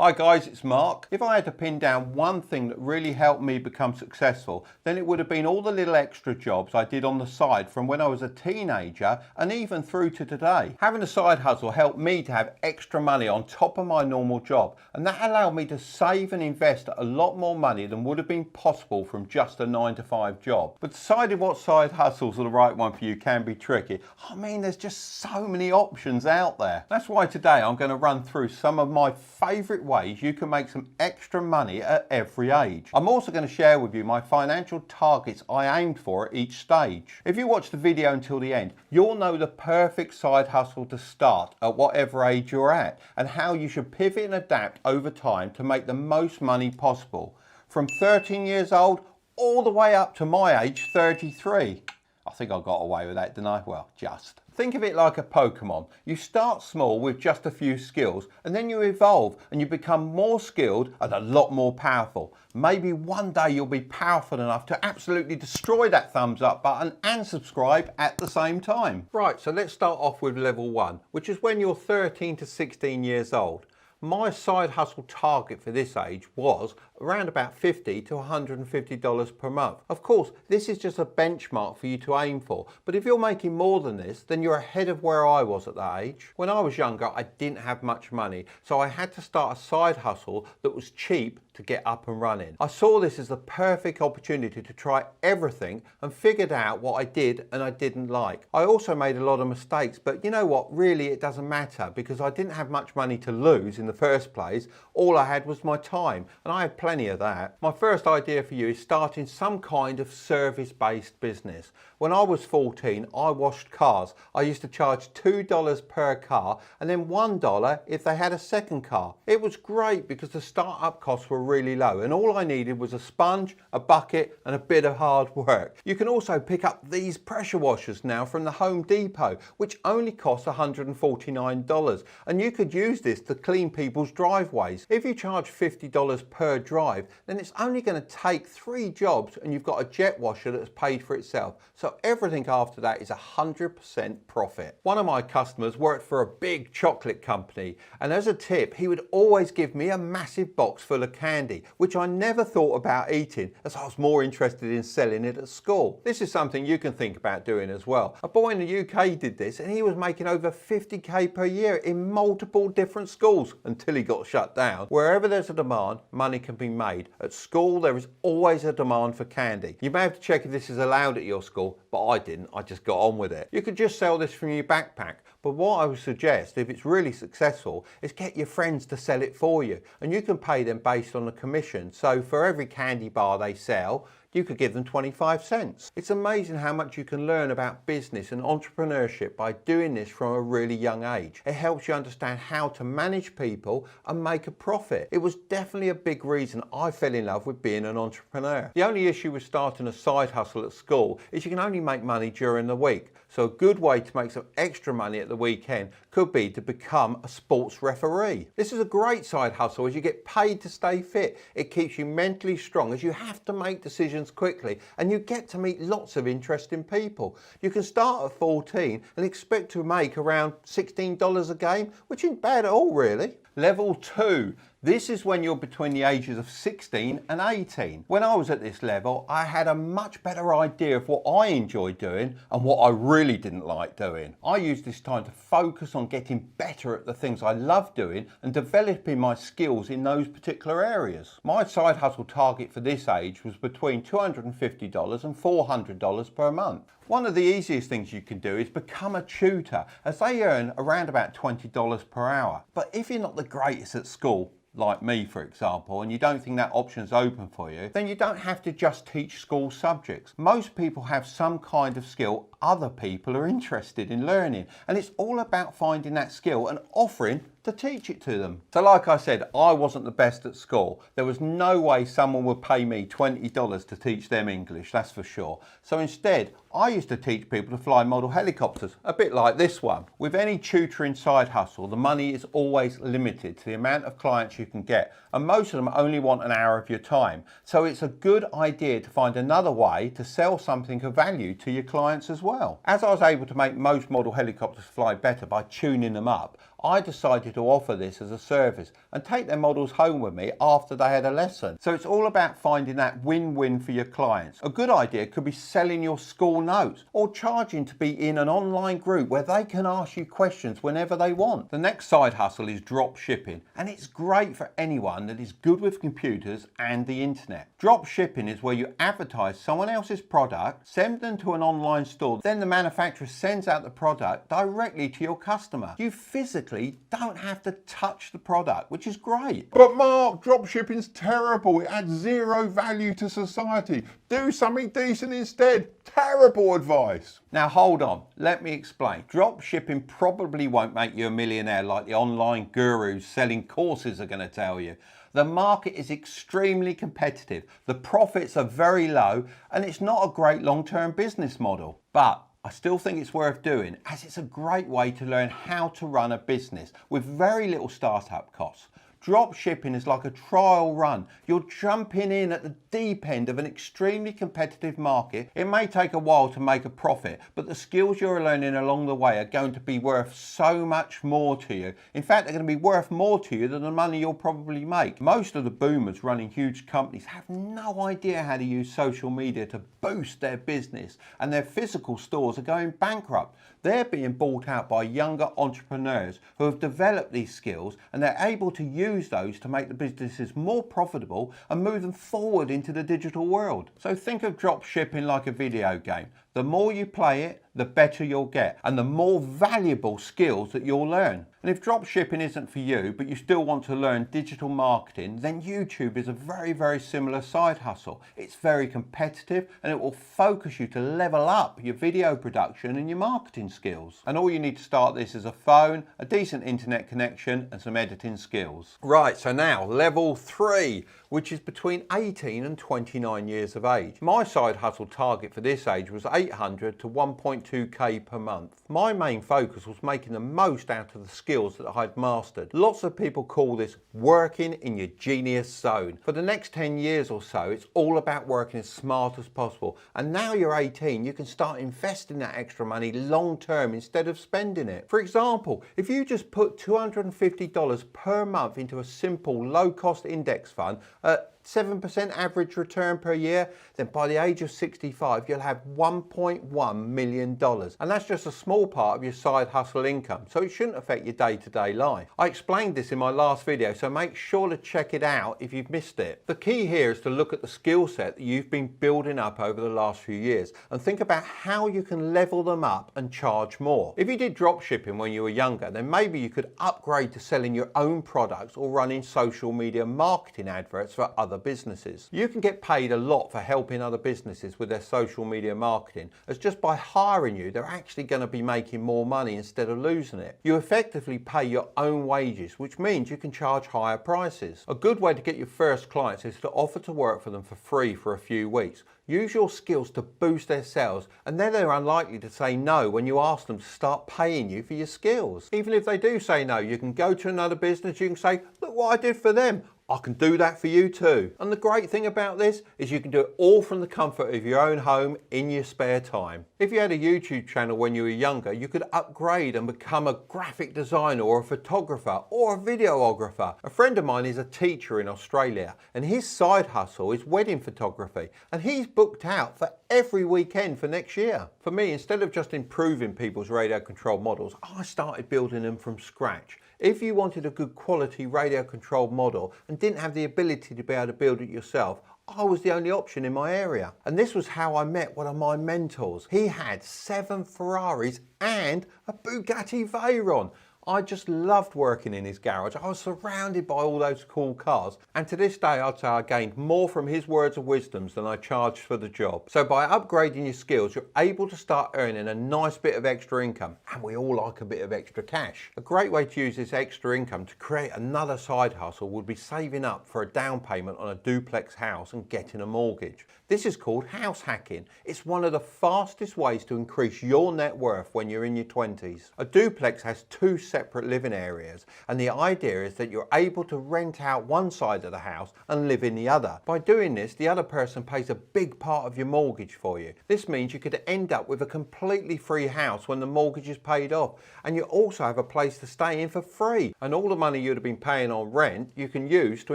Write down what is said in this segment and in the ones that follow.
Hi guys, it's Mark. If I had to pin down one thing that really helped me become successful, then it would have been all the little extra jobs I did on the side from when I was a teenager and even through to today. Having a side hustle helped me to have extra money on top of my normal job, and that allowed me to save and invest a lot more money than would have been possible from just a 9-to-5 job. But deciding what side hustles are the right one for you can be tricky. I mean, there's just so many options out there. That's why today I'm going to run through some of my favourite ways you can make some extra money at every age. I'm also going to share with you my financial targets I aimed for at each stage. If you watch the video until the end, you'll know the perfect side hustle to start at whatever age you're at and how you should pivot and adapt over time to make the most money possible. From 13 years old all the way up to my age, 33. I think I got away with that, didn't I? Well, just. Think of it like a Pokemon. You start small with just a few skills and then you evolve and you become more skilled and a lot more powerful. Maybe one day you'll be powerful enough to absolutely destroy that thumbs up button and subscribe at the same time. Right, so let's start off with level 1, which is when you're 13 to 16 years old. My side hustle target for this age was around about $50 to $150 per month. Of course, this is just a benchmark for you to aim for, but if you're making more than this, then you're ahead of where I was at that age. When I was younger, I didn't have much money, so I had to start a side hustle that was cheap to get up and running. I saw this as the perfect opportunity to try everything and figured out what I did and I didn't like. I also made a lot of mistakes, but you know what, really it doesn't matter because I didn't have much money to lose in the first place. All I had was my time, and I had plenty of that. My first idea for you is starting some kind of service-based business. When I was 14, I washed cars. I used to charge $2 per car and then $1 if they had a second car. It was great because the start-up costs were really low and all I needed was a sponge, a bucket and a bit of hard work. You can also pick up these pressure washers now from the Home Depot, which only cost $149, and you could use this to clean people's driveways. If you charge $50 per drive, then it's only going to take 3 jobs and you've got a jet washer that's paid for itself. So everything after that is 100% profit. One of my customers worked for a big chocolate company, and as a tip he would always give me a massive box full of candy, which I never thought about eating as I was more interested in selling it at school. This is something you can think about doing as well. A boy in the UK did this and he was making over 50k per year in multiple different schools until he got shut down. Wherever there's a demand, money can be made. At school there is always a demand for candy. You may have to check if this is allowed at your school, but I didn't. I just got on with it. You could just sell this from your backpack, but what I would suggest, if it's really successful, is get your friends to sell it for you, and you can pay them based on a commission. So for every candy bar they sell, you could give them 25 cents. It's amazing how much you can learn about business and entrepreneurship by doing this from a really young age. It helps you understand how to manage people and make a profit. It was definitely a big reason I fell in love with being an entrepreneur. The only issue with starting a side hustle at school is you can only make money during the week. So a good way to make some extra money at the weekend could be to become a sports referee. This is a great side hustle as you get paid to stay fit. It keeps you mentally strong as you have to make decisions quickly and you get to meet lots of interesting people. You can start at 14 and expect to make around $16 a game, which isn't bad at all really. Level 2. This is when you're between the ages of 16 and 18. When I was at this level, I had a much better idea of what I enjoyed doing and what I really didn't like doing. I used this time to focus on getting better at the things I love doing and developing my skills in those particular areas. My side hustle target for this age was between $250 and $400 per month. One of the easiest things you can do is become a tutor, as they earn around about $20 per hour. But if you're not the greatest at school, like me for example, and you don't think that option's open for you, then you don't have to just teach school subjects. Most people have some kind of skill other people are interested in learning, and it's all about finding that skill and offering to teach it to them. So like I said, I wasn't the best at school. There was no way someone would pay me $20 to teach them English, that's for sure. So instead, I used to teach people to fly model helicopters, a bit like this one. With any tutoring side hustle, the money is always limited to the amount of clients you can get, and most of them only want an hour of your time. So it's a good idea to find another way to sell something of value to your clients as well. As I was able to make most model helicopters fly better by tuning them up, I decided to offer this as a service and take their models home with me after they had a lesson. So it's all about finding that win-win for your clients. A good idea could be selling your school notes or charging to be in an online group where they can ask you questions whenever they want. The next side hustle is drop shipping, and it's great for anyone that is good with computers and the internet. Drop shipping is where you advertise someone else's product, send them to an online store, then the manufacturer sends out the product directly to your customer. You physically don't have to touch the product, which is great. But Mark, drop shipping's terrible. It adds zero value to society. Do something decent instead. Terrible advice. Now hold on, let me explain. Drop shipping probably won't make you a millionaire like the online gurus selling courses are going to tell you. The market is extremely competitive, the profits are very low, and it's not a great long-term business model. But I still think it's worth doing, as it's a great way to learn how to run a business with very little startup costs. Drop shipping is like a trial run. You're jumping in at the deep end of an extremely competitive market. It may take a while to make a profit, but the skills you're learning along the way are going to be worth so much more to you. In fact, they're going to be worth more to you than the money you'll probably make. Most of the boomers running huge companies have no idea how to use social media to boost their business, and their physical stores are going bankrupt. They're being bought out by younger entrepreneurs who have developed these skills, and they're able to use those to make the businesses more profitable and move them forward into the digital world. So think of drop shipping like a video game. The more you play it, the better you'll get, and the more valuable skills that you'll learn. And if drop shipping isn't for you, but you still want to learn digital marketing, then YouTube is a very, very similar side hustle. It's very competitive, and it will focus you to level up your video production and your marketing skills. And all you need to start this is a phone, a decent internet connection, and some editing skills. Right, so now level 3, which is between 18 and 29 years of age. My side hustle target for this age was 800 to 1.2k per month. My main focus was making the most out of the skills that I'd mastered. Lots of people call this working in your genius zone. For the next 10 years or so, it's all about working as smart as possible. And now you're 18, you can start investing that extra money long term instead of spending it. For example, if you just put $250 per month into a simple low-cost index fund at 7% average return per year, then by the age of 65 you'll have $1.1 million. And that's just a small part of your side hustle income, so it shouldn't affect your day-to-day life. I explained this in my last video, so make sure to check it out if you've missed it. The key here is to look at the skill set that you've been building up over the last few years and think about how you can level them up and charge more. If you did drop shipping when you were younger, then maybe you could upgrade to selling your own products or running social media marketing adverts for other businesses. You can get paid a lot for helping other businesses with their social media marketing, as just by hiring you, they're actually going to be making more money instead of losing it. You effectively pay your own wages, which means you can charge higher prices. A good way to get your first clients is to offer to work for them for free for a few weeks. Use your skills to boost their sales, and then they're unlikely to say no when you ask them to start paying you for your skills. Even if they do say no, you can go to another business, you can say, look what I did for them. I can do that for you too. And the great thing about this is you can do it all from the comfort of your own home in your spare time. If you had a YouTube channel when you were younger, you could upgrade and become a graphic designer or a photographer or a videographer. A friend of mine is a teacher in Australia, and his side hustle is wedding photography, and he's booked out for every weekend for next year. For me, instead of just improving people's radio controlled models, I started building them from scratch. If you wanted a good quality radio controlled model and didn't have the ability to be able to build it yourself, I was the only option in my area. And this was how I met one of my mentors. He had 7 Ferraris and a Bugatti Veyron. I just loved working in his garage. I was surrounded by all those cool cars, and to this day I'd say I gained more from his words of wisdom than I charged for the job. So by upgrading your skills, you're able to start earning a nice bit of extra income, and we all like a bit of extra cash. A great way to use this extra income to create another side hustle would be saving up for a down payment on a duplex house and getting a mortgage. This is called house hacking. It's one of the fastest ways to increase your net worth when you're in your 20s. A duplex has 2 separate living areas, and the idea is that you're able to rent out one side of the house and live in the other. By doing this, the other person pays a big part of your mortgage for you. This means you could end up with a completely free house when the mortgage is paid off, and you also have a place to stay in for free, and all the money you'd have been paying on rent you can use to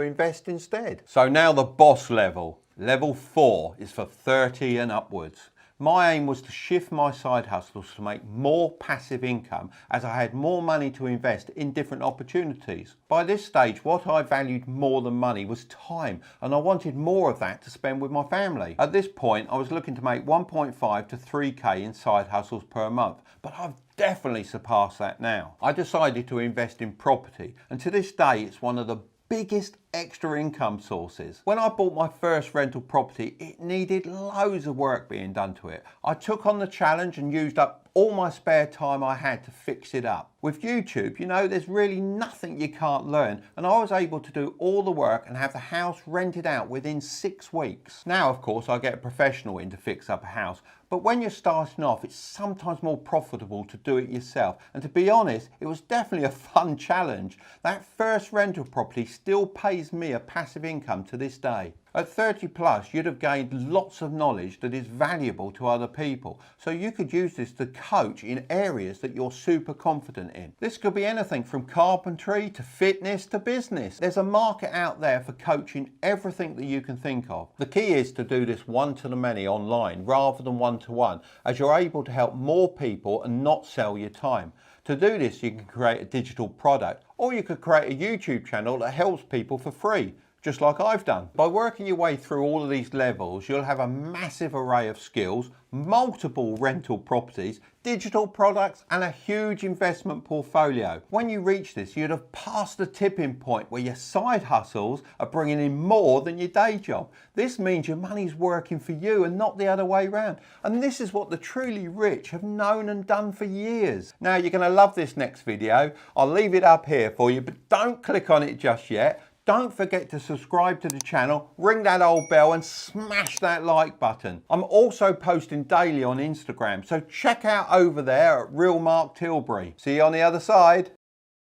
invest instead. So now the boss level. Level 4 is for 30 and upwards. My aim was to shift my side hustles to make more passive income as I had more money to invest in different opportunities. By this stage, what I valued more than money was time, and I wanted more of that to spend with my family. At this point, I was looking to make 1.5 to 3k in side hustles per month, but I've definitely surpassed that now. I decided to invest in property, and to this day it's one of the biggest extra income sources. When I bought my first rental property, it needed loads of work being done to it. I took on the challenge and used up all my spare time I had to fix it up. With YouTube, you know, there's really nothing you can't learn, and I was able to do all the work and have the house rented out within 6 weeks. Now, of course, I get a professional in to fix up a house, but when you're starting off, it's sometimes more profitable to do it yourself. And to be honest, it was definitely a fun challenge. That first rental property still pays me a passive income to this day. At 30 plus, you'd have gained lots of knowledge that is valuable to other people. So you could use this to coach in areas that you're super confident in. This could be anything from carpentry to fitness to business. There's a market out there for coaching everything that you can think of. The key is to do this one-to-the-many online rather than one-to-one, as you're able to help more people and not sell your time. To do this, you can create a digital product, or you could create a YouTube channel that helps people for free, just like I've done. By working your way through all of these levels, you'll have a massive array of skills, multiple rental properties, digital products, and a huge investment portfolio. When you reach this, you'd have passed the tipping point where your side hustles are bringing in more than your day job. This means your money's working for you and not the other way around. And this is what the truly rich have known and done for years. Now, you're going to love this next video. I'll leave it up here for you, but don't click on it just yet. Don't forget to subscribe to the channel, ring that old bell and smash that like button. I'm also posting daily on Instagram, so check out over there at Real Mark Tilbury. See you on the other side.